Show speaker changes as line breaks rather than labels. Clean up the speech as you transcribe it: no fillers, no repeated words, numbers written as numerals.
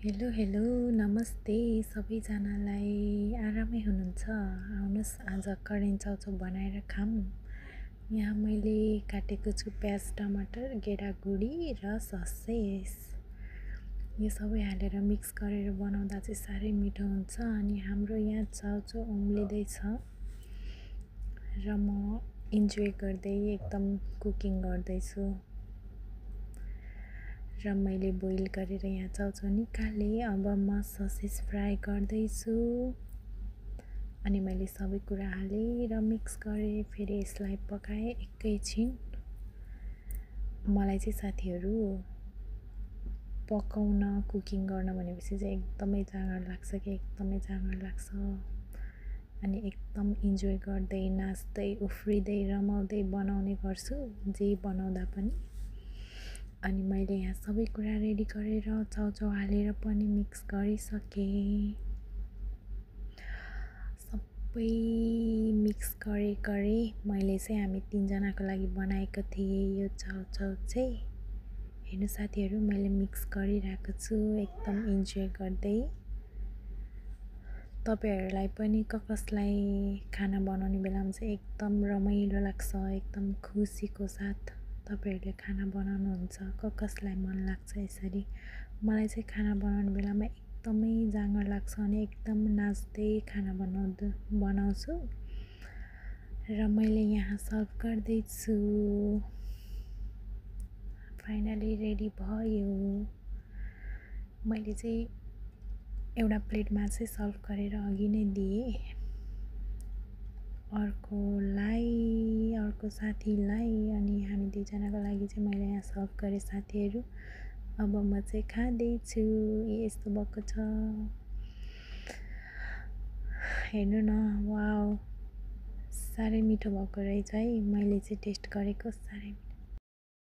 Hello hello नमस्ते सबैजनालाई आरामै हुनुहुन्छ। आउनुहोस् आज करेन्ट चाउचाउ बनाएर खाऊँ। यहाँ मैले काटेको छु प्याज टमाटर गेडागुडी र ससेस। यो सबै हालेर मिक्स गरेर बनाउँदा चाहिँ साह्रै मिठो हुन्छ। अनि हाम्रो यहाँ चाउचाउ उम्लिँदैछ र म इन्जोय गर्दै एकदम कुकिङ गर्दैछु। र मैले बोइल गरेर यहाँ चाउचाउ निकालेँ। अब म ससेस फ्राई गर्दैछु अनि मैले सबै कुरा हालेँ र मिक्स गरेँ। फेरि यसलाई पकाएँ एकैछिन। मलाई चाहिँ साथीहरू पकाउन कुकिङ गर्न भनेपछि चाहिँ एकदमै जाँगर लाग्छ कि एकदमै जाँगर लाग्छ। अनि एकदम इन्जोय गर्दै नाच्दै उफ्रिँदै रमाउँदै बनाउने गर्छु जे बनाउँदा पनि। अनि मैले यहाँ सबै कुरा रेडी गरेर चाउचाउ हालेर पनि मिक्स गरिसकेँ। सबै मिक्स गरेँ मैले चाहिँ हामी 3 जनाको लागि बनाएको थिएँ यो चाउचाउ चाहिँ। हेर्नु साथीहरू मैले मिक्स गरिरहेको छु एकदम इन्जोय गर्दै। तपाईहरुलाई पनि कसलाई खाना बनाउने बेलामा चाहिँ एकदम रमाइलो लाग्छ, एकदम खुसीको साथ तपाईहरुले खाना बनाउनुहुन्छ। कसलाई मन लाग्छ यसरी। मलाई चाहिँ खाना बनाउने बेलामा एकदमै जाँगर लाग्छ अनि एकदम नाच्दै खाना बनाउँछु। र मैले यहाँ सर्भ गर्दै छु। फाइनली रेडी भयो। मैले चाहिँ एउटा प्लेटमा चाहिँ सर्भ गरेर अघि नै दिएँ अर्को साथीलाई। अनि हामी 2 जनाको लागि चाहिँ मैले यहाँ सर्भ गरेँ साथीहरू। अब म चाहिँ खाँदैछु। यस्तो भएको छ हेर्नु न। वाउ साह्रै मिठो भएको रहेछ है। मैले चाहिँ टेस्ट गरेको साह्रै